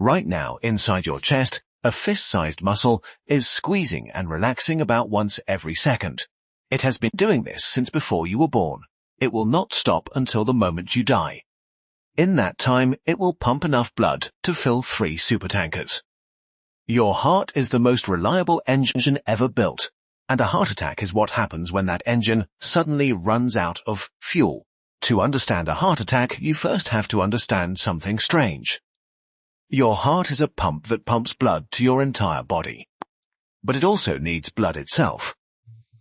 Right now, inside your chest, a fist-sized muscle is squeezing and relaxing about once every second. It has been doing this since before you were born. It will not stop until the moment you die. In that time, it will pump enough blood to fill 3 supertankers. Your heart is the most reliable engine ever built, and a heart attack is what happens when that engine suddenly runs out of fuel. To understand a heart attack, you first have to understand something strange. Your heart is a pump that pumps blood to your entire body. But it also needs blood itself.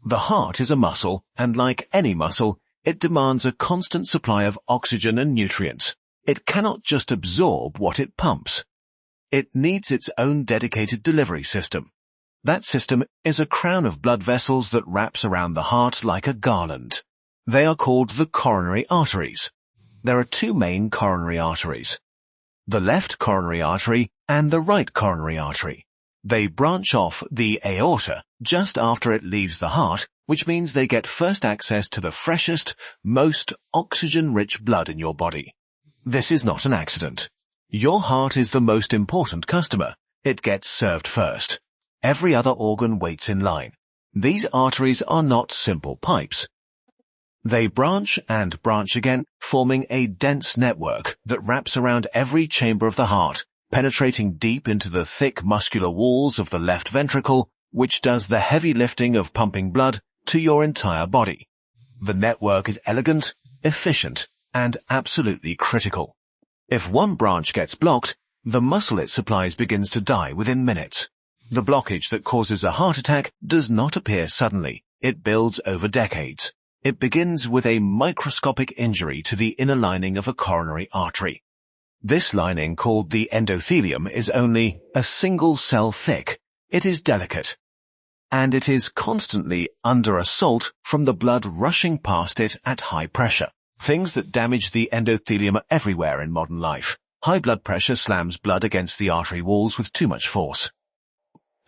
The heart is a muscle, and like any muscle, it demands a constant supply of oxygen and nutrients. It cannot just absorb what it pumps. It needs its own dedicated delivery system. That system is a crown of blood vessels that wraps around the heart like a garland. They are called the coronary arteries. There are 2 main coronary arteries, the left coronary artery and the right coronary artery. They branch off the aorta just after it leaves the heart, which means they get first access to the freshest, most oxygen-rich blood in your body. This is not an accident. Your heart is the most important customer. It gets served first. Every other organ waits in line. These arteries are not simple pipes. They branch and branch again, forming a dense network that wraps around every chamber of the heart, penetrating deep into the thick muscular walls of the left ventricle, which does the heavy lifting of pumping blood to your entire body. The network is elegant, efficient, and absolutely critical. If one branch gets blocked, the muscle it supplies begins to die within minutes. The blockage that causes a heart attack does not appear suddenly. It builds over decades. It begins with a microscopic injury to the inner lining of a coronary artery. This lining, called the endothelium, is only a single cell thick. It is delicate, and it is constantly under assault from the blood rushing past it at high pressure. Things that damage the endothelium are everywhere in modern life. High blood pressure slams blood against the artery walls with too much force.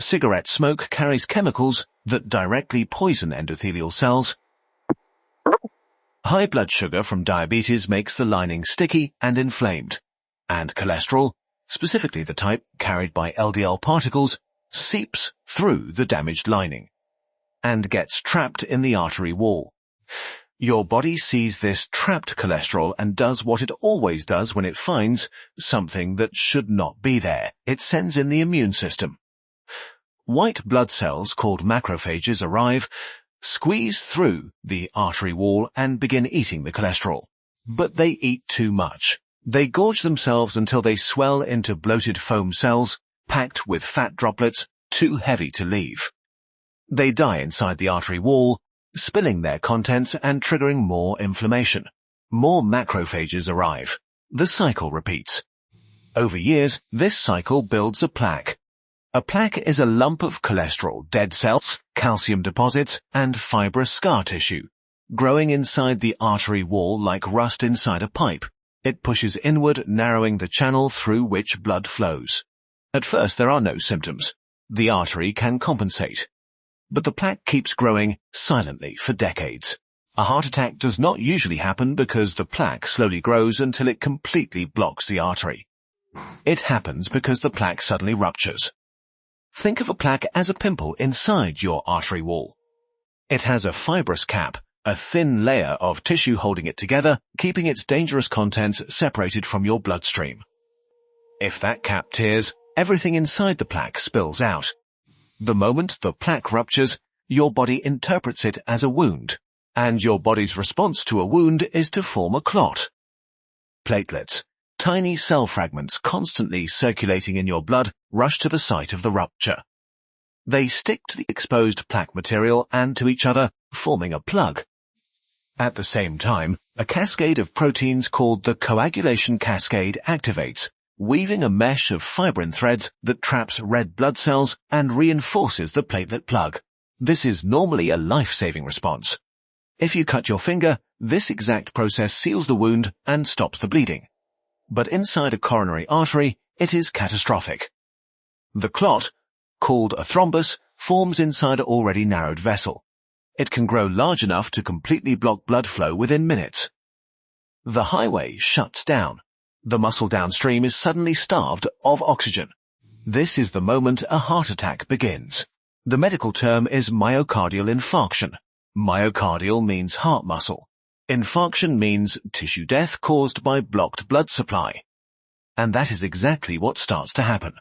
Cigarette smoke carries chemicals that directly poison endothelial cells. High blood sugar from diabetes makes the lining sticky and inflamed. And cholesterol, specifically the type carried by LDL particles, seeps through the damaged lining and gets trapped in the artery wall. Your body sees this trapped cholesterol and does what it always does when it finds something that should not be there. It sends in the immune system. White blood cells called macrophages arrive, squeeze through the artery wall and begin eating the cholesterol. But they eat too much. They gorge themselves until they swell into bloated foam cells, packed with fat droplets, too heavy to leave. They die inside the artery wall, spilling their contents and triggering more inflammation. More macrophages arrive. The cycle repeats. Over years, this cycle builds a plaque. A plaque is a lump of cholesterol, dead cells, calcium deposits, and fibrous scar tissue, growing inside the artery wall like rust inside a pipe. It pushes inward, narrowing the channel through which blood flows. At first, there are no symptoms. The artery can compensate. But the plaque keeps growing silently for decades. A heart attack does not usually happen because the plaque slowly grows until it completely blocks the artery. It happens because the plaque suddenly ruptures. Think of a plaque as a pimple inside your artery wall. It has a fibrous cap, a thin layer of tissue holding it together, keeping its dangerous contents separated from your bloodstream. If that cap tears, everything inside the plaque spills out. The moment the plaque ruptures, your body interprets it as a wound, and your body's response to a wound is to form a clot. Platelets, tiny cell fragments constantly circulating in your blood, rush to the site of the rupture. They stick to the exposed plaque material and to each other, forming a plug. At the same time, a cascade of proteins called the coagulation cascade activates, weaving a mesh of fibrin threads that traps red blood cells and reinforces the platelet plug. This is normally a life-saving response. If you cut your finger, this exact process seals the wound and stops the bleeding. But inside a coronary artery, it is catastrophic. The clot, called a thrombus, forms inside an already narrowed vessel. It can grow large enough to completely block blood flow within minutes. The highway shuts down. The muscle downstream is suddenly starved of oxygen. This is the moment a heart attack begins. The medical term is myocardial infarction. Myocardial means heart muscle. Infarction means tissue death caused by blocked blood supply. And that is exactly what starts to happen.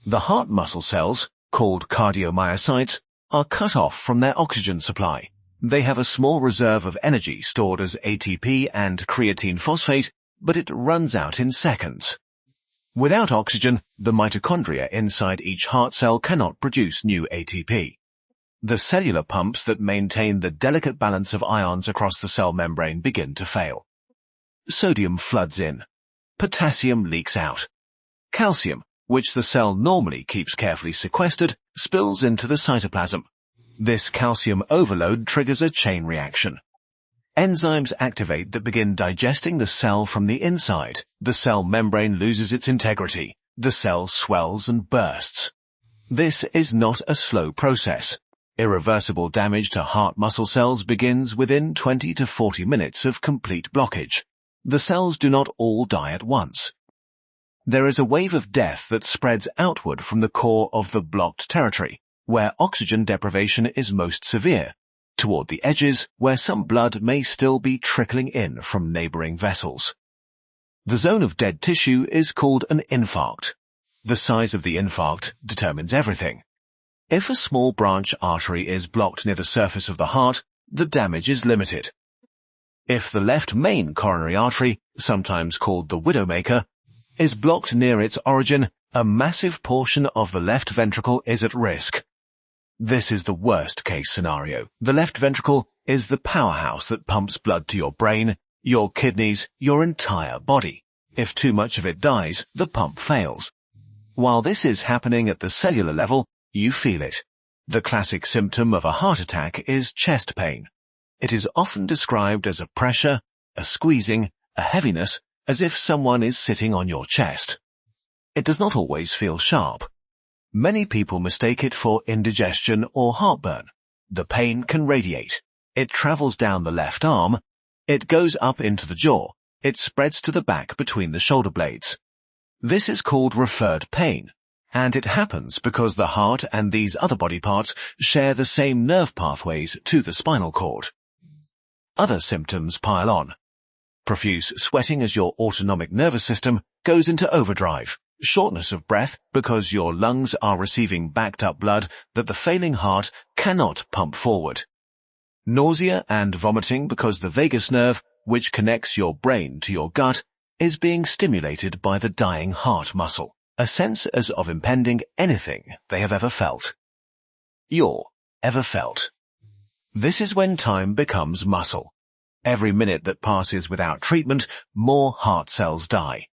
The heart muscle cells, called cardiomyocytes, are cut off from their oxygen supply. They have a small reserve of energy stored as ATP and creatine phosphate, but it runs out in seconds. Without oxygen, the mitochondria inside each heart cell cannot produce new ATP. The cellular pumps that maintain the delicate balance of ions across the cell membrane begin to fail. Sodium floods in. Potassium leaks out. Calcium, which the cell normally keeps carefully sequestered, spills into the cytoplasm. This calcium overload triggers a chain reaction. Enzymes activate that begin digesting the cell from the inside. The cell membrane loses its integrity. The cell swells and bursts. This is not a slow process. Irreversible damage to heart muscle cells begins within 20 to 40 minutes of complete blockage. The cells do not all die at once. There is a wave of death that spreads outward from the core of the blocked territory, where oxygen deprivation is most severe, toward the edges where some blood may still be trickling in from neighboring vessels. The zone of dead tissue is called an infarct. The size of the infarct determines everything. If a small branch artery is blocked near the surface of the heart, the damage is limited. If the left main coronary artery, sometimes called the widowmaker, is blocked near its origin, a massive portion of the left ventricle is at risk. This is the worst case scenario. The left ventricle is the powerhouse that pumps blood to your brain, your kidneys, your entire body. If too much of it dies, the pump fails. While this is happening at the cellular level, you feel it. The classic symptom of a heart attack is chest pain. It is often described as a pressure, a squeezing, a heaviness, as if someone is sitting on your chest. It does not always feel sharp. Many people mistake it for indigestion or heartburn. The pain can radiate. It travels down the left arm. It goes up into the jaw. It spreads to the back between the shoulder blades. This is called referred pain, and it happens because the heart and these other body parts share the same nerve pathways to the spinal cord. Other symptoms pile on. Profuse sweating as your autonomic nervous system goes into overdrive. Shortness of breath because your lungs are receiving backed up blood that the failing heart cannot pump forward. Nausea and vomiting because the vagus nerve, which connects your brain to your gut, is being stimulated by the dying heart muscle. A sense as of impending anything they have ever felt. You're ever felt. This is when time becomes muscle. Every minute that passes without treatment, more heart cells die.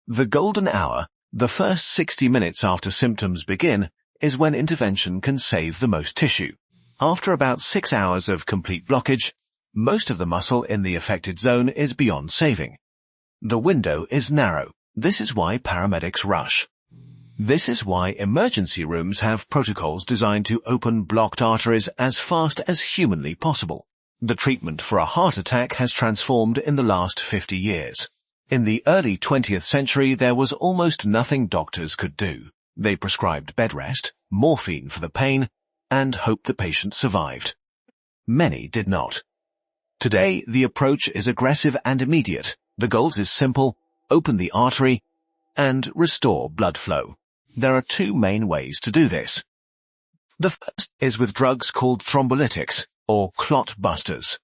The golden hour, the first 60 minutes after symptoms begin, is when intervention can save the most tissue. After about 6 hours of complete blockage, most of the muscle in the affected zone is beyond saving. The window is narrow. This is why paramedics rush. This is why emergency rooms have protocols designed to open blocked arteries as fast as humanly possible. The treatment for a heart attack has transformed in the last 50 years. In the early 20th century, there was almost nothing doctors could do. They prescribed bed rest, morphine for the pain, and hoped the patient survived. Many did not. Today, the approach is aggressive and immediate. The goal is simple: open the artery and restore blood flow. There are two main ways to do this. The first is with drugs called thrombolytics, or clot busters.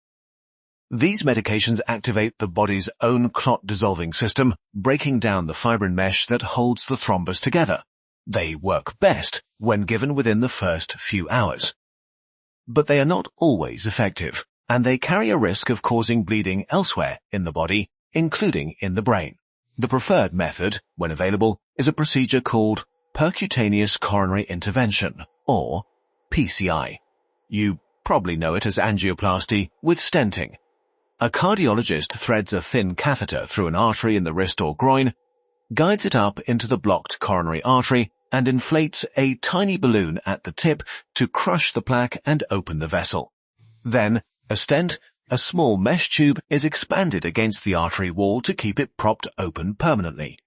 These medications activate the body's own clot-dissolving system, breaking down the fibrin mesh that holds the thrombus together. They work best when given within the first few hours. But they are not always effective, and they carry a risk of causing bleeding elsewhere in the body, including in the brain. The preferred method, when available, is a procedure called percutaneous coronary intervention, or PCI. You probably know it as angioplasty with stenting. A cardiologist threads a thin catheter through an artery in the wrist or groin, guides it up into the blocked coronary artery, and inflates a tiny balloon at the tip to crush the plaque and open the vessel. Then, a stent, A small mesh tube is expanded against the artery wall to keep it propped open permanently.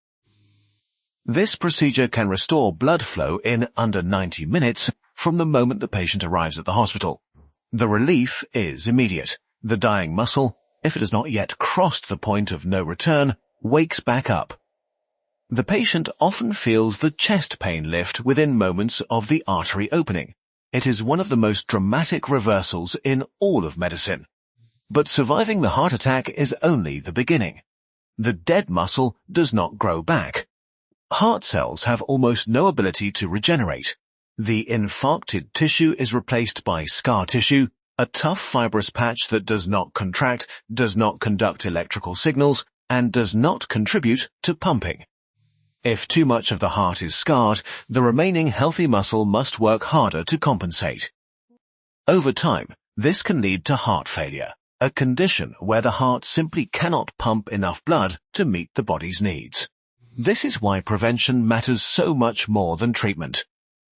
This procedure can restore blood flow in under 90 minutes from the moment the patient arrives at the hospital. The relief is immediate. The dying muscle, if it has not yet crossed the point of no return, wakes back up. The patient often feels the chest pain lift within moments of the artery opening. It is one of the most dramatic reversals in all of medicine. But surviving the heart attack is only the beginning. The dead muscle does not grow back. Heart cells have almost no ability to regenerate. The infarcted tissue is replaced by scar tissue, a tough fibrous patch that does not contract, does not conduct electrical signals, and does not contribute to pumping. If too much of the heart is scarred, the remaining healthy muscle must work harder to compensate. Over time, this can lead to heart failure, a condition where the heart simply cannot pump enough blood to meet the body's needs. This is why prevention matters so much more than treatment.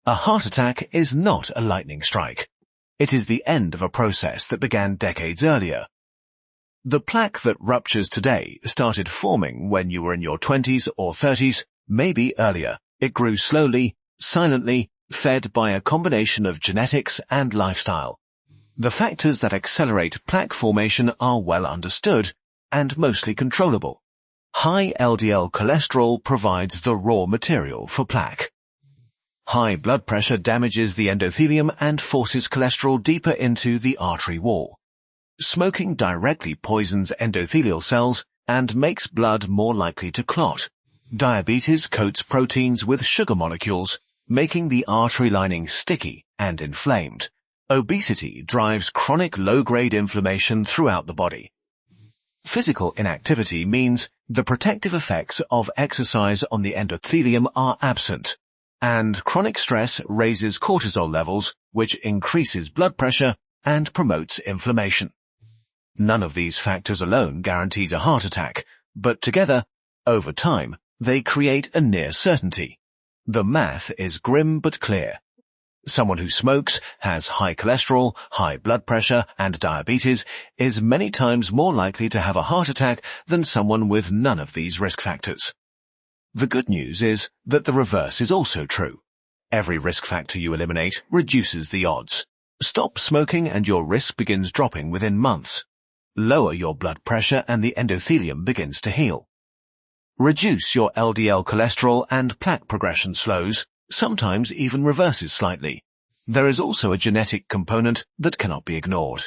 A heart attack is not a lightning strike. It is the end of a process that began decades earlier. The plaque that ruptures today started forming when you were in your 20s or 30s, maybe earlier. It grew slowly, silently, fed by a combination of genetics and lifestyle. The factors that accelerate plaque formation are well understood and mostly controllable. High LDL cholesterol provides the raw material for plaque. High blood pressure damages the endothelium and forces cholesterol deeper into the artery wall. Smoking directly poisons endothelial cells and makes blood more likely to clot. Diabetes coats proteins with sugar molecules, making the artery lining sticky and inflamed. Obesity drives chronic low-grade inflammation throughout the body. Physical inactivity means the protective effects of exercise on the endothelium are absent, and chronic stress raises cortisol levels, which increases blood pressure and promotes inflammation. None of these factors alone guarantees a heart attack, but together, over time, they create a near certainty. The math is grim but clear. Someone who smokes, has high cholesterol, high blood pressure, and diabetes is many times more likely to have a heart attack than someone with none of these risk factors. The good news is that the reverse is also true. Every risk factor you eliminate reduces the odds. Stop smoking and your risk begins dropping within months. Lower your blood pressure and the endothelium begins to heal. Reduce your LDL cholesterol and plaque progression slows, sometimes even reverses slightly. There is also a genetic component that cannot be ignored.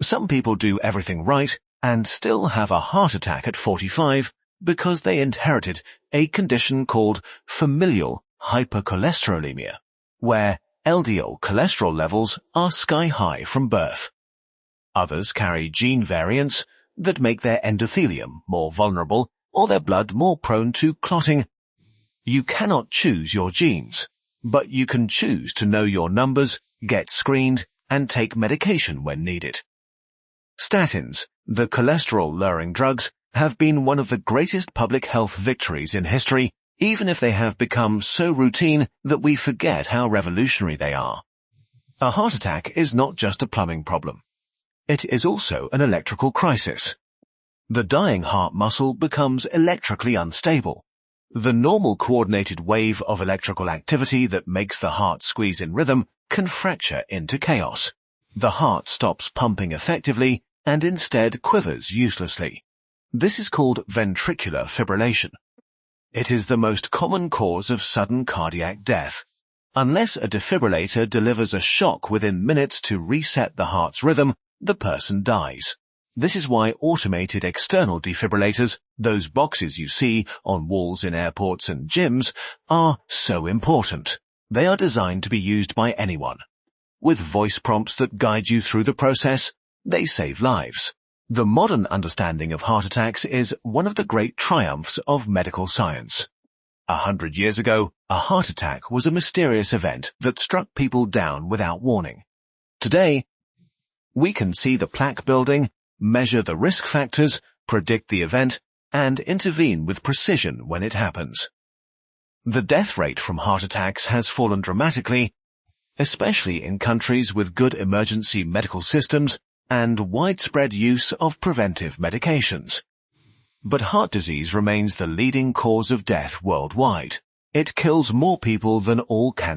Some people do everything right and still have a heart attack at 45 because they inherited a condition called familial hypercholesterolemia, where LDL cholesterol levels are sky-high from birth. Others carry gene variants that make their endothelium more vulnerable or their blood more prone to clotting. You cannot choose your genes, but you can choose to know your numbers, get screened, and take medication when needed. Statins, the cholesterol-lowering drugs, have been one of the greatest public health victories in history, even if they have become so routine that we forget how revolutionary they are. A heart attack is not just a plumbing problem. It is also an electrical crisis. The dying heart muscle becomes electrically unstable. The normal coordinated wave of electrical activity that makes the heart squeeze in rhythm can fracture into chaos. The heart stops pumping effectively and instead quivers uselessly. This is called ventricular fibrillation. It is the most common cause of sudden cardiac death. Unless a defibrillator delivers a shock within minutes to reset the heart's rhythm, the person dies. This is why automated external defibrillators, those boxes you see on walls in airports and gyms, are so important. They are designed to be used by anyone. With voice prompts that guide you through the process, they save lives. The modern understanding of heart attacks is one of the great triumphs of medical science. 100 years ago, a heart attack was a mysterious event that struck people down without warning. Today, we can see the plaque building, measure the risk factors, predict the event, and intervene with precision when it happens. The death rate from heart attacks has fallen dramatically, especially in countries with good emergency medical systems and widespread use of preventive medications. But heart disease remains the leading cause of death worldwide. It kills more people than all cancer.